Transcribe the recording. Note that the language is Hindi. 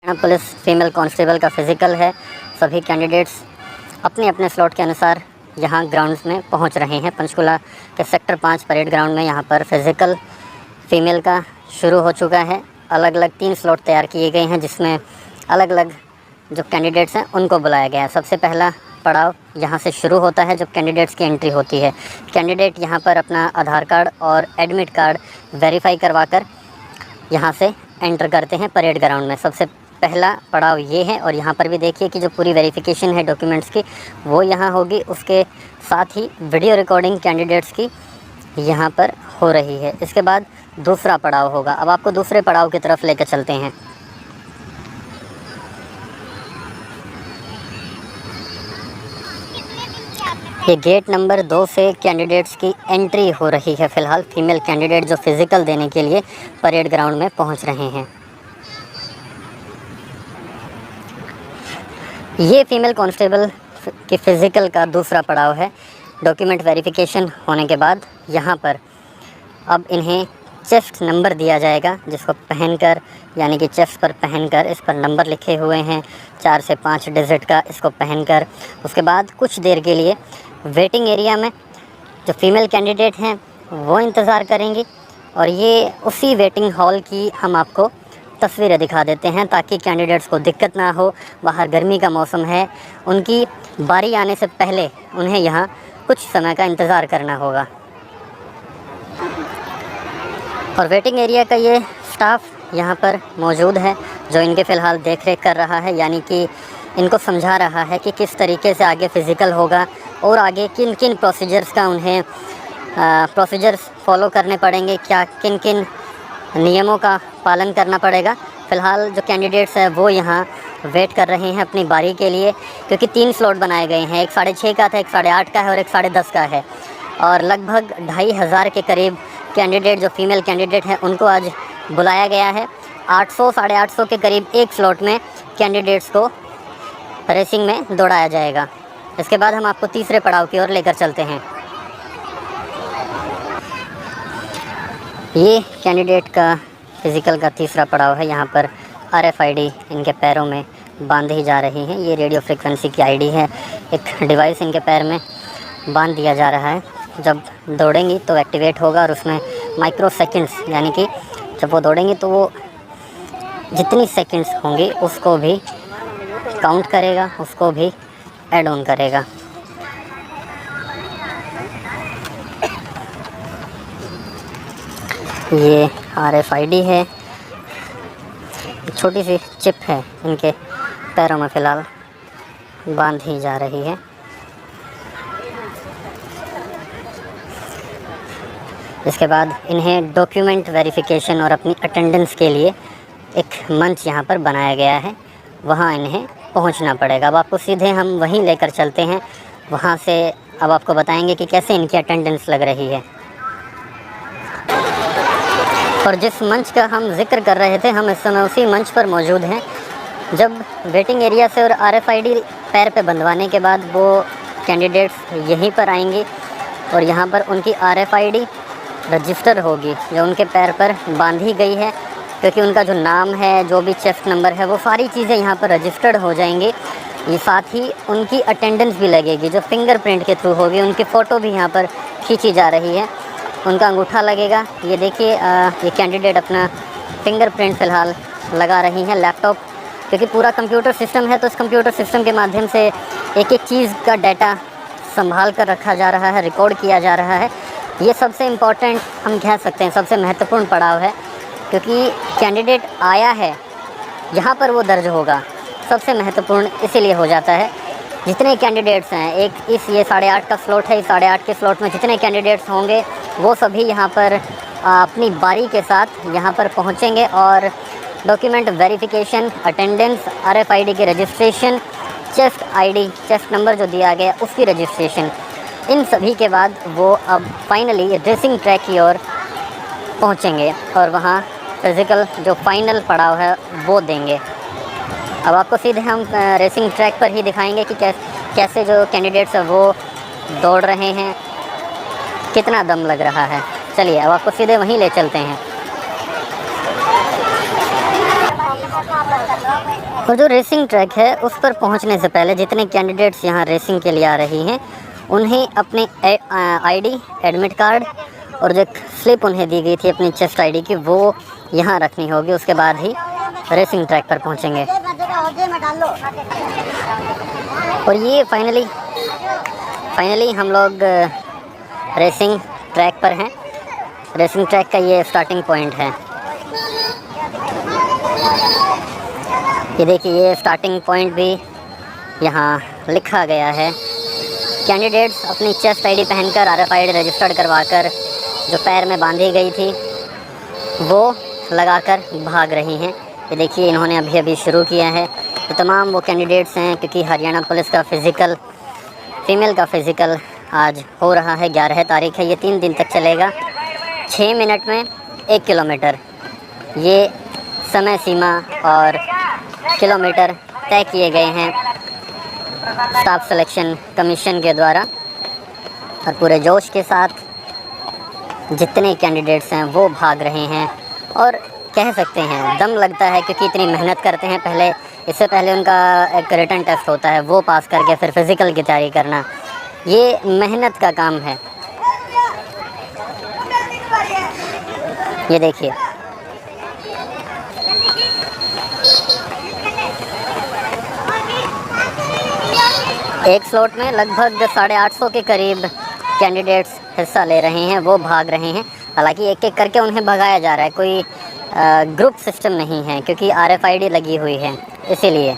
पुलिस फीमेल कांस्टेबल का फिज़िकल है। सभी कैंडिडेट्स अपने अपने स्लॉट के अनुसार यहाँ ग्राउंड्स में पहुँच रहे हैं। पंचकुला के सेक्टर 5 परेड ग्राउंड में यहाँ पर फिज़िकल फ़ीमेल का शुरू हो चुका है। अलग अलग 3 स्लॉट तैयार किए गए हैं, जिसमें अलग अलग जो कैंडिडेट्स हैं उनको बुलाया गया है। सबसे पहला पड़ाव यहाँ से शुरू होता है जब कैंडिडेट्स की एंट्री होती है। कैंडिडेट यहाँ पर अपना आधार कार्ड और एडमिट कार्ड वेरीफाई करवा कर यहाँ से एंटर करते हैं परेड ग्राउंड में। सबसे पहला पड़ाव ये है, और यहाँ पर भी देखिए कि जो पूरी वेरिफिकेशन है डॉक्यूमेंट्स की वो यहाँ होगी। उसके साथ ही वीडियो रिकॉर्डिंग कैंडिडेट्स की यहाँ पर हो रही है। इसके बाद दूसरा पड़ाव होगा। अब आपको दूसरे पड़ाव की तरफ लेकर चलते हैं। ये गेट नंबर 2 से कैंडिडेट्स की एंट्री हो रही है। फ़िलहाल फीमेल कैंडिडेट जो फिज़िकल देने के लिए परेड ग्राउंड में पहुंच रहे हैं। ये फीमेल कांस्टेबल की फ़िज़िकल का दूसरा पड़ाव है। डॉक्यूमेंट वेरिफिकेशन होने के बाद यहाँ पर अब इन्हें चेस्ट नंबर दिया जाएगा, जिसको पहनकर, यानी कि चेस्ट पर पहनकर, इस पर नंबर लिखे हुए हैं 4 से 5 डिजिट का, इसको पहनकर उसके बाद कुछ देर के लिए वेटिंग एरिया में जो फीमेल कैंडिडेट हैं वो इंतज़ार करेंगी। और ये उसी वेटिंग हॉल की हम आपको तस्वीरें दिखा देते हैं ताकि कैंडिडेट्स को दिक्कत ना हो। बाहर गर्मी का मौसम है, उनकी बारी आने से पहले उन्हें यहाँ कुछ समय का इंतज़ार करना होगा। और वेटिंग एरिया का ये स्टाफ यहाँ पर मौजूद है जो इनके फ़िलहाल देख रेख कर रहा है, यानी कि इनको समझा रहा है कि किस तरीके से आगे फ़िज़िकल होगा और आगे किन किन प्रोसीजर्स का उन्हें प्रोसीजर्स फॉलो करने पड़ेंगे, क्या किन किन नियमों का पालन करना पड़ेगा। फ़िलहाल जो कैंडिडेट्स हैं वो यहाँ वेट कर रहे हैं अपनी बारी के लिए, क्योंकि 3 स्लॉट बनाए गए हैं। एक 6:30 का था, एक 8:30 का है और एक 10:30 का है। और लगभग 2,500 के करीब कैंडिडेट जो फीमेल कैंडिडेट हैं उनको आज बुलाया गया है। 800 साढ़े 800 के करीब एक स्लॉट में कैंडिडेट्स को रेसिंग में दौड़ाया जाएगा। इसके बाद हम आपको तीसरे पड़ाव की ओर लेकर चलते हैं। ये कैंडिडेट का फ़िज़िकल का तीसरा पड़ाव है। यहाँ पर RFID इनके पैरों में बांधी जा रही है। ये रेडियो फ्रिक्वेंसी की ID है। एक डिवाइस इनके पैर में बांध दिया जा रहा है। जब दौड़ेंगी तो एक्टिवेट होगा और उसमें माइक्रो सेकंड्स, यानी कि जब वो दौड़ेंगी तो वो जितनी सेकंड्स होंगी उसको भी काउंट करेगा, उसको भी ऐड ऑन करेगा। ये RFID है, छोटी सी चिप है इनके पैरों में फ़िलहाल बांधी जा रही है। इसके बाद इन्हें डॉक्यूमेंट वेरिफिकेशन और अपनी अटेंडेंस के लिए एक मंच यहाँ पर बनाया गया है, वहाँ इन्हें पहुँचना पड़ेगा। अब आपको सीधे हम वहीं लेकर चलते हैं। वहाँ से अब आपको बताएंगे कि कैसे इनकी अटेंडेंस लग रही है। और जिस मंच का हम जिक्र कर रहे थे, हम इस समय उसी मंच पर मौजूद हैं। जब वेटिंग एरिया से और RFID पैर पे बंधवाने के बाद वो कैंडिडेट्स यहीं पर आएंगे और यहाँ पर उनकी RFID रजिस्टर होगी जो उनके पैर पर बांधी गई है, क्योंकि उनका जो नाम है, जो भी चेस्ट नंबर है, वो सारी चीज़ें यहाँ पर रजिस्टर्ड हो जाएंगी। ये साथ ही उनकी अटेंडेंस भी लगेगी जो फिंगरप्रिंट के थ्रू होगी। उनकी फ़ोटो भी यहाँ पर खींची जा रही है, उनका अंगूठा लगेगा। ये देखिए, ये कैंडिडेट अपना फिंगरप्रिंट फ़िलहाल लगा रही हैं। लैपटॉप, क्योंकि पूरा कंप्यूटर सिस्टम है तो इस कंप्यूटर सिस्टम के माध्यम से एक एक चीज़ का डाटा संभाल कर रखा जा रहा है, रिकॉर्ड किया जा रहा है। ये सबसे इम्पॉर्टेंट हम कह सकते हैं, सबसे महत्वपूर्ण पड़ाव है, क्योंकि कैंडिडेट आया है यहाँ पर वो दर्ज होगा। सबसे महत्वपूर्ण इसीलिए हो जाता है। जितने कैंडिडेट्स हैं, एक इस ये 8:30 का स्लॉट है, इस 8:30 के स्लॉट में जितने कैंडिडेट्स होंगे वो सभी यहाँ पर अपनी बारी के साथ यहाँ पर पहुँचेंगे और डॉक्यूमेंट वेरिफिकेशन, अटेंडेंस, RFID की registration, chest ID, chest number जो दिया गया उसकी रजिस्ट्रेशन, इन सभी के बाद वो अब फाइनली रेसिंग ट्रैक की ओर पहुँचेंगे और वहाँ फिज़िकल जो फाइनल पड़ाव है वो देंगे। अब आपको सीधे हम रेसिंग ट्रैक पर ही दिखाएंगे कि कैसे जो कैंडिडेट्स हैं वो दौड़ रहे हैं, कितना दम लग रहा है। चलिए अब आपको सीधे वहीं ले चलते हैं। और जो रेसिंग ट्रैक है उस पर पहुंचने से पहले जितने कैंडिडेट्स यहाँ रेसिंग के लिए आ रही हैं उन्हें अपने आईडी, एडमिट कार्ड और जो स्लिप उन्हें दी गई थी अपनी चेस्ट आईडी की, वो यहाँ रखनी होगी। उसके बाद ही रेसिंग ट्रैक पर पहुंचेंगे। और ये फाइनली हम लोग रेसिंग ट्रैक पर हैं। रेसिंग ट्रैक का ये स्टार्टिंग पॉइंट है। ये देखिए, ये स्टार्टिंग पॉइंट भी यहाँ लिखा गया है। कैंडिडेट्स अपनी चेस्ट आईडी पहनकर RFID रजिस्टर्ड करवाकर जो पैर में बांधी गई थी वो लगाकर भाग रही हैं। ये देखिए, इन्होंने अभी शुरू किया है। तो तमाम वो कैंडिडेट्स हैं, क्योंकि हरियाणा पुलिस का फ़िज़िकल, फ़ीमेल का फ़िज़िकल आज हो रहा है। 11 तारीख है। ये 3 दिन तक चलेगा। 6 मिनट में 1 किलोमीटर, ये समय सीमा और किलोमीटर तय किए गए हैं स्टाफ सिलेक्शन कमीशन के द्वारा। और पूरे जोश के साथ जितने कैंडिडेट्स हैं वो भाग रहे हैं। और कह सकते हैं दम लगता है, क्योंकि इतनी मेहनत करते हैं। इससे पहले उनका एक रिटन टेस्ट होता है, वो पास करके फिर फिज़िकल की तैयारी करना, ये मेहनत का काम है। ये देखिए, एक स्लॉट में लगभग 850 के करीब कैंडिडेट्स हिस्सा ले रहे हैं, वो भाग रहे हैं। हालांकि एक एक करके उन्हें भगाया जा रहा है, कोई ग्रुप सिस्टम नहीं है, क्योंकि RFID लगी हुई है इसीलिए।